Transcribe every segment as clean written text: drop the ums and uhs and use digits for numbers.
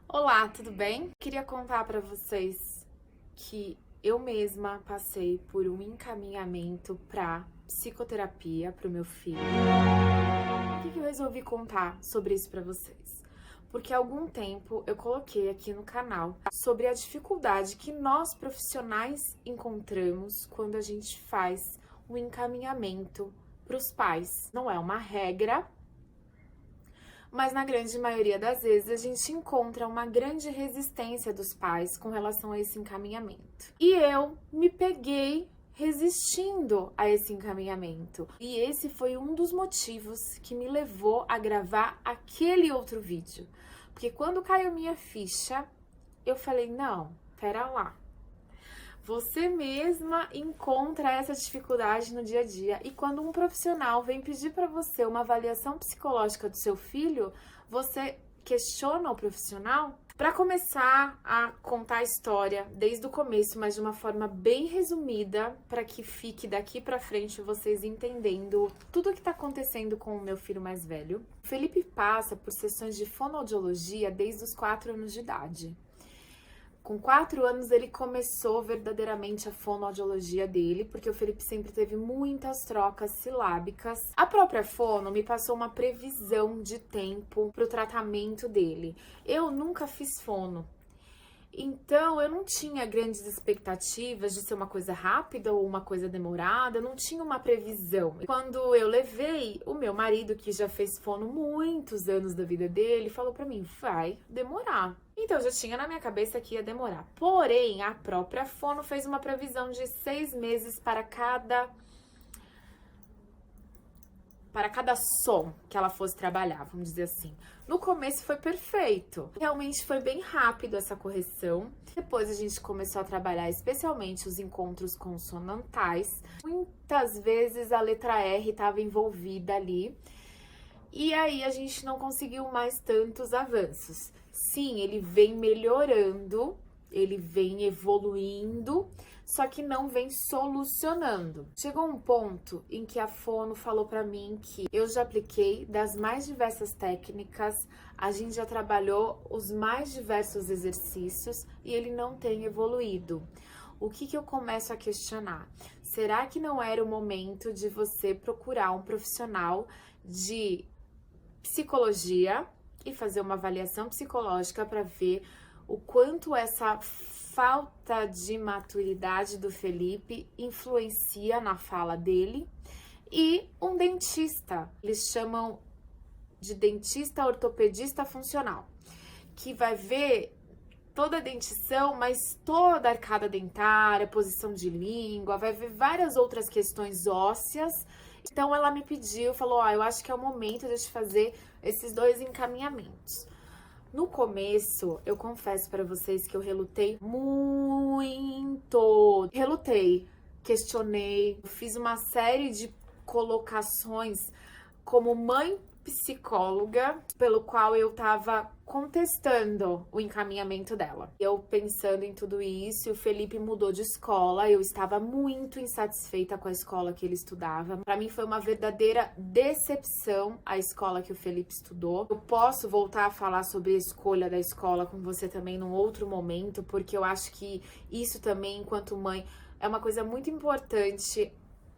Olá, tudo bem? Queria contar para vocês que eu mesma passei por um encaminhamento para psicoterapia para o meu filho. Por que eu resolvi contar sobre isso para vocês? Porque há algum tempo eu coloquei aqui no canal sobre a dificuldade que nós profissionais encontramos quando a gente faz um encaminhamento para os pais. Não é uma regra, mas na grande maioria das vezes a gente encontra uma grande resistência dos pais com relação a esse encaminhamento. E eu me peguei resistindo a esse encaminhamento. E esse foi um dos motivos que me levou a gravar aquele outro vídeo. Porque quando caiu minha ficha, eu falei, não, pera lá. Você mesma encontra essa dificuldade no dia a dia e quando um profissional vem pedir para você uma avaliação psicológica do seu filho, você questiona o profissional? Para começar a contar a história desde o começo, mas de uma forma bem resumida, para que fique daqui para frente vocês entendendo tudo o que está acontecendo com o meu filho mais velho. O Felipe passa por sessões de fonoaudiologia desde os 4 anos de idade. Com 4 anos ele começou verdadeiramente a fonoaudiologia dele, porque o Felipe sempre teve muitas trocas silábicas. A própria fono me passou uma previsão de tempo para o tratamento dele. Eu nunca fiz fono, então eu não tinha grandes expectativas de ser uma coisa rápida ou uma coisa demorada, eu não tinha uma previsão. Quando eu levei, o meu marido, que já fez fono muitos anos da vida dele, falou para mim, vai demorar. Então, eu já tinha na minha cabeça que ia demorar. Porém, a própria fono fez uma previsão de 6 meses para cada som que ela fosse trabalhar, vamos dizer assim. No começo foi perfeito. Realmente foi bem rápido essa correção. Depois a gente começou a trabalhar especialmente os encontros consonantais. Muitas vezes a letra R estava envolvida ali. E aí a gente não conseguiu mais tantos avanços. Sim, ele vem melhorando, ele vem evoluindo, só que não vem solucionando. Chegou um ponto em que a fono falou para mim que eu já apliquei das mais diversas técnicas, a gente já trabalhou os mais diversos exercícios e ele não tem evoluído. O que eu começo a questionar? Será que não era o momento de você procurar um profissional de psicologia e fazer uma avaliação psicológica para ver o quanto essa falta de maturidade do Felipe influencia na fala dele, e um dentista, eles chamam de dentista ortopedista funcional, que vai ver toda a dentição, mas toda a arcada dentária, posição de língua, vai ver várias outras questões ósseas. Então ela me pediu, falou, eu acho que é o momento de eu te fazer esses 2 encaminhamentos. No começo, eu confesso para vocês que eu relutei muito. Relutei, questionei, fiz uma série de colocações como mãe psicóloga, pelo qual eu tava contestando o encaminhamento dela. Eu pensando em tudo isso, o Felipe mudou de escola, eu estava muito insatisfeita com a escola que ele estudava. Para mim foi uma verdadeira decepção a escola que o Felipe estudou. Eu posso voltar a falar sobre a escolha da escola com você também num outro momento, porque eu acho que isso também, enquanto mãe, é uma coisa muito importante.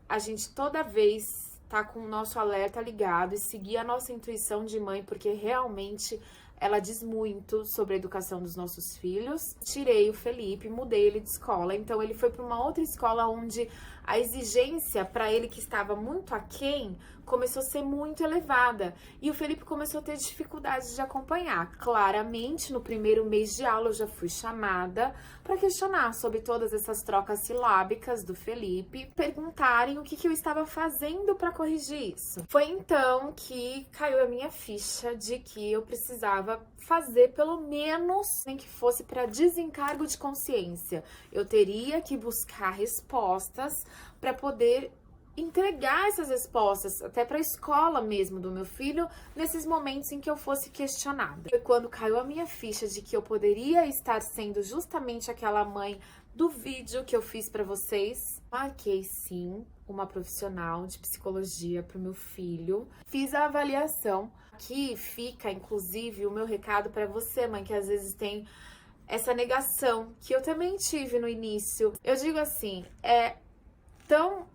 A gente toda vez tá com o nosso alerta ligado e seguir a nossa intuição de mãe, porque realmente ela diz muito sobre a educação dos nossos filhos. Tirei o Felipe, mudei ele de escola, então ele foi para uma outra escola onde a exigência para ele, que estava muito aquém, começou a ser muito elevada. E o Felipe começou a ter dificuldade de acompanhar. Claramente, no primeiro mês de aula, eu já fui chamada para questionar sobre todas essas trocas silábicas do Felipe, perguntarem o que eu estava fazendo para corrigir isso. Foi então que caiu a minha ficha de que eu precisava fazer pelo menos, nem que fosse para desencargo de consciência. Eu teria que buscar respostas para poder entregar essas respostas até para a escola mesmo do meu filho, nesses momentos em que eu fosse questionada. Foi quando caiu a minha ficha de que eu poderia estar sendo justamente aquela mãe do vídeo que eu fiz para vocês. Marquei sim uma profissional de psicologia para o meu filho, fiz a avaliação. Aqui fica, inclusive, o meu recado para você, mãe, que às vezes tem essa negação, que eu também tive no início. Eu digo assim, é tão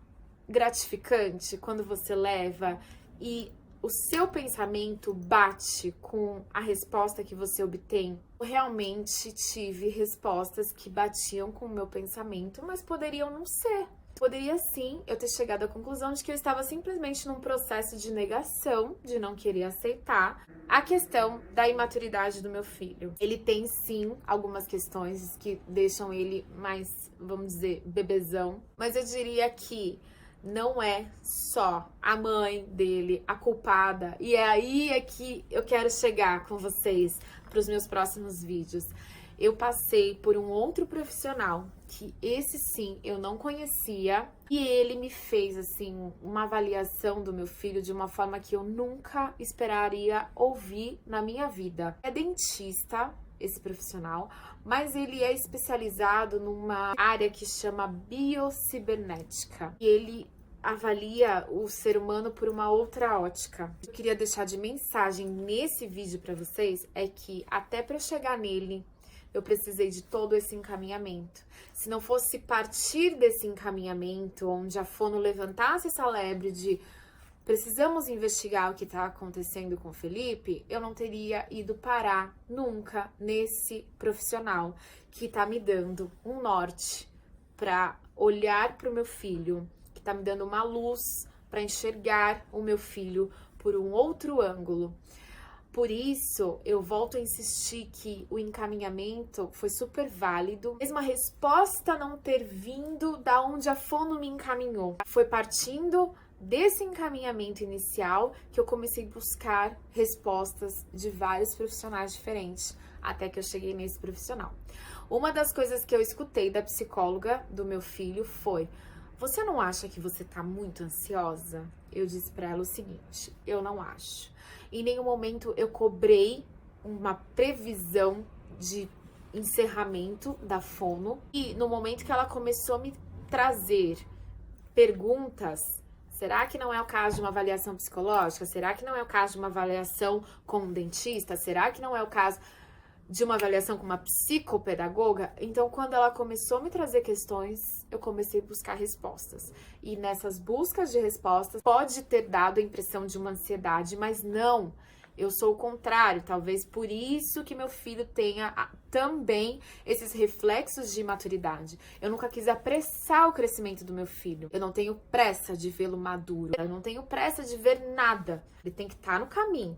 gratificante quando você leva e o seu pensamento bate com a resposta que você obtém. Eu realmente tive respostas que batiam com o meu pensamento, mas poderiam não ser. Poderia sim eu ter chegado à conclusão de que eu estava simplesmente num processo de negação, de não querer aceitar a questão da imaturidade do meu filho. Ele tem sim algumas questões que deixam ele mais, vamos dizer, bebezão, mas eu diria que não é só a mãe dele a culpada. E é aí que eu quero chegar com vocês para os meus próximos vídeos. Eu passei por um outro profissional, que esse sim eu não conhecia, e ele me fez assim uma avaliação do meu filho de uma forma que eu nunca esperaria ouvir na minha vida. É dentista, esse profissional, mas ele é especializado numa área que chama biocibernética. E ele avalia o ser humano por uma outra ótica. Eu queria deixar de mensagem nesse vídeo para vocês é que até para eu chegar nele, eu precisei de todo esse encaminhamento. Se não fosse partir desse encaminhamento, onde a fono levantasse essa lebre de precisamos investigar o que está acontecendo com o Felipe, eu não teria ido parar nunca nesse profissional que está me dando um norte para olhar para o meu filho, que está me dando uma luz para enxergar o meu filho por um outro ângulo. Por isso, eu volto a insistir que o encaminhamento foi super válido, mesmo a resposta não ter vindo da onde a fono me encaminhou. Foi partindo desse encaminhamento inicial que eu comecei a buscar respostas de vários profissionais diferentes, até que eu cheguei nesse profissional. Uma das coisas que eu escutei da psicóloga do meu filho foi: você não acha que você tá muito ansiosa? Eu disse pra ela o seguinte: eu não acho. Em nenhum momento eu cobrei uma previsão de encerramento da fono. E no momento que ela começou a me trazer perguntas, será que não é o caso de uma avaliação psicológica? Será que não é o caso de uma avaliação com um dentista? Será que não é o caso de uma avaliação com uma psicopedagoga? Então, quando ela começou a me trazer questões, eu comecei a buscar respostas. E nessas buscas de respostas, pode ter dado a impressão de uma ansiedade, mas não. Eu sou o contrário, talvez por isso que meu filho tenha também esses reflexos de imaturidade. Eu nunca quis apressar o crescimento do meu filho. Eu não tenho pressa de vê-lo maduro. Eu não tenho pressa de ver nada. Ele tem que estar no caminho.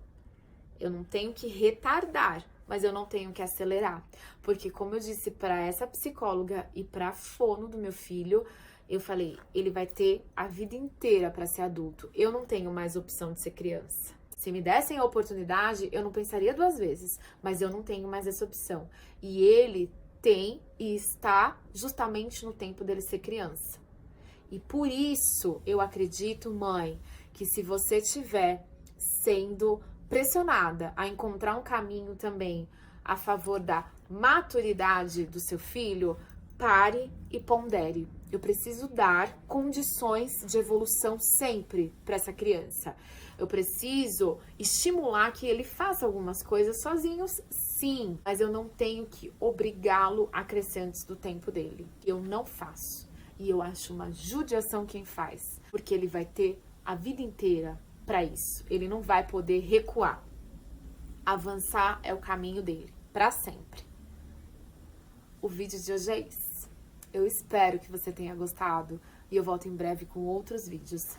Eu não tenho que retardar, mas eu não tenho que acelerar. Porque, como eu disse para essa psicóloga e para a fono do meu filho, eu falei, ele vai ter a vida inteira para ser adulto. Eu não tenho mais opção de ser criança. Se me dessem a oportunidade, eu não pensaria duas vezes, mas eu não tenho mais essa opção. E ele tem e está justamente no tempo dele ser criança. E por isso eu acredito, mãe, que se você estiver sendo pressionada a encontrar um caminho também a favor da maturidade do seu filho, pare e pondere. Eu preciso dar condições de evolução sempre para essa criança. Eu preciso estimular que ele faça algumas coisas sozinhos, sim, mas eu não tenho que obrigá-lo a crescer antes do tempo dele. Eu não faço. E eu acho uma judiação quem faz, porque ele vai ter a vida inteira para isso. Ele não vai poder recuar. Avançar é o caminho dele, para sempre. O vídeo de hoje é isso. Eu espero que você tenha gostado e eu volto em breve com outros vídeos.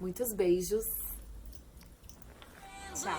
Muitos beijos. Tchau.